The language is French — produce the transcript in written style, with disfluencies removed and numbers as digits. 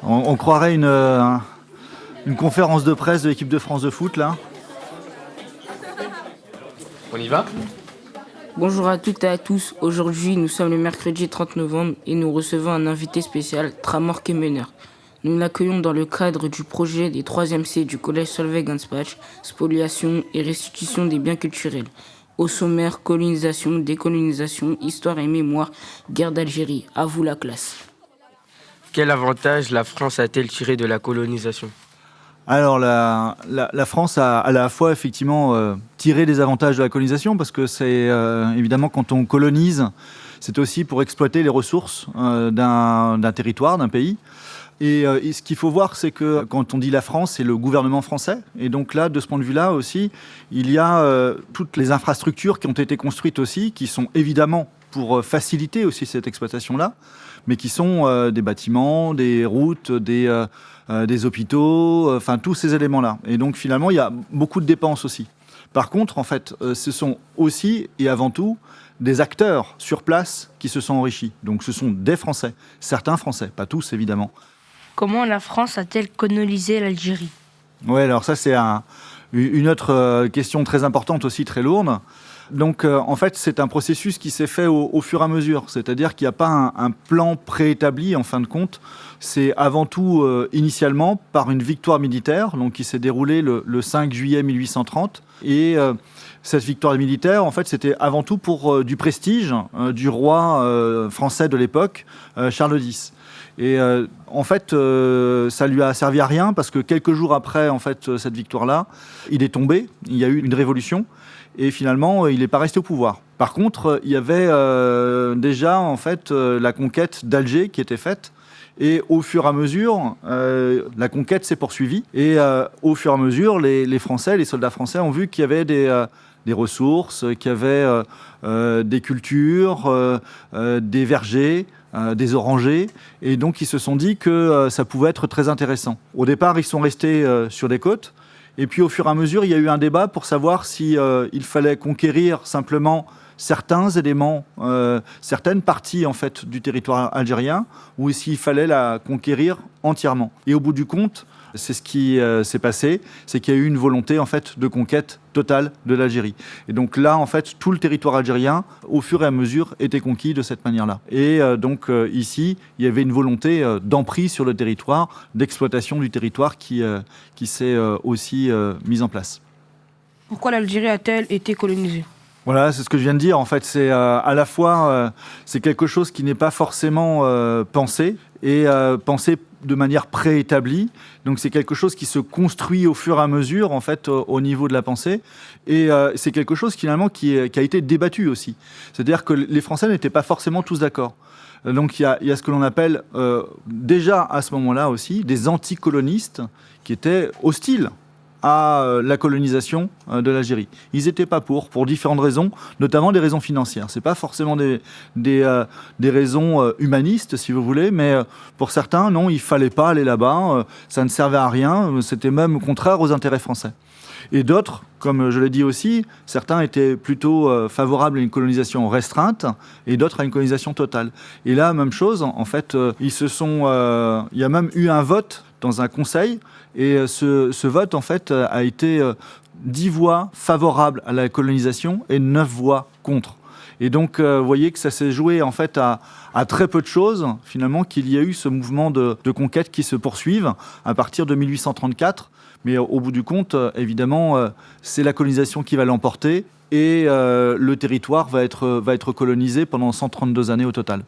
On croirait une conférence de presse de l'équipe de France de foot, là. On y va ? Bonjour à toutes et à tous. Aujourd'hui, nous sommes le mercredi 30 novembre et nous recevons un invité spécial, Tramor Kemener. Nous l'accueillons dans le cadre du projet des 3e C du collège Solveig-Anspach, spoliation et restitution des biens culturels. Au sommaire, colonisation, décolonisation, histoire et mémoire, guerre d'Algérie. À vous la classe. Quel avantage la France a-t-elle tiré de la colonisation ? Alors la France a à la fois effectivement tiré des avantages de la colonisation parce que c'est évidemment quand on colonise, c'est aussi pour exploiter les ressources d'un territoire, d'un pays. Et ce qu'il faut voir, c'est que quand on dit la France, c'est le gouvernement français. Et donc là, de ce point de vue-là aussi, il y a toutes les infrastructures qui ont été construites aussi, qui sont évidemment pour faciliter aussi cette exploitation-là, mais qui sont des bâtiments, des routes, des hôpitaux, enfin tous ces éléments-là. Et donc finalement, il y a beaucoup de dépenses aussi. Par contre, en fait, ce sont aussi et avant tout des acteurs sur place qui se sont enrichis. Donc ce sont des Français, certains Français, pas tous évidemment. Comment la France a-t-elle colonisé l'Algérie ? Oui, alors ça c'est une autre question très importante aussi, très lourde. Donc en fait c'est un processus qui s'est fait au fur et à mesure, c'est-à-dire qu'il n'y a pas un plan préétabli en fin de compte. C'est avant tout initialement par une victoire militaire donc, qui s'est déroulée le 5 juillet 1830 et cette victoire militaire en fait c'était avant tout pour du prestige du roi français de l'époque, Charles X. Et en fait, ça lui a servi à rien parce que quelques jours après en fait, cette victoire-là, il est tombé, il y a eu une révolution et finalement, il n'est pas resté au pouvoir. Par contre, il y avait déjà en fait, la conquête d'Alger qui était faite et au fur et à mesure, la conquête s'est poursuivie et au fur et à mesure, les Français, les soldats français ont vu qu'il y avait des ressources, qu'il y avait des cultures, des vergers, des orangers, et donc ils se sont dit que ça pouvait être très intéressant. Au départ, ils sont restés sur des côtes, et puis au fur et à mesure, il y a eu un débat pour savoir si il fallait conquérir simplement certains éléments, certaines parties en fait du territoire algérien, ou s'il fallait la conquérir entièrement. Et au bout du compte, c'est ce qui s'est passé, c'est qu'il y a eu une volonté en fait de conquête totale de l'Algérie. Et donc là, en fait, tout le territoire algérien, au fur et à mesure, était conquis de cette manière-là. Et donc ici, il y avait une volonté d'emprise sur le territoire, d'exploitation du territoire qui s'est aussi mise en place. Pourquoi l'Algérie a-t-elle été colonisée ? Voilà, c'est ce que je viens de dire. En fait, c'est à la fois c'est quelque chose qui n'est pas forcément pensé et pensé de manière préétablie. Donc c'est quelque chose qui se construit au fur et à mesure en fait au niveau de la pensée et c'est quelque chose finalement qui a été débattu aussi. C'est-à-dire que les Français n'étaient pas forcément tous d'accord. Donc il y a ce que l'on appelle déjà à ce moment-là aussi des anticolonistes qui étaient hostiles à la colonisation de l'Algérie. Ils n'étaient pas pour différentes raisons, notamment des raisons financières. Ce n'est pas forcément des raisons humanistes, si vous voulez, mais pour certains, non, il ne fallait pas aller là-bas, ça ne servait à rien, c'était même contraire aux intérêts français. Et d'autres, comme je l'ai dit aussi, certains étaient plutôt favorables à une colonisation restreinte et d'autres à une colonisation totale. Et là, même chose, en fait, il y a même eu un vote dans un conseil et ce vote, en fait, a été 10 voix favorables à la colonisation et 9 voix contre. Et donc, vous voyez que ça s'est joué en fait à très peu de choses, finalement, qu'il y a eu ce mouvement de conquête qui se poursuivent à partir de 1834. Mais au bout du compte, évidemment, c'est la colonisation qui va l'emporter et le territoire va être colonisé pendant 132 années au total.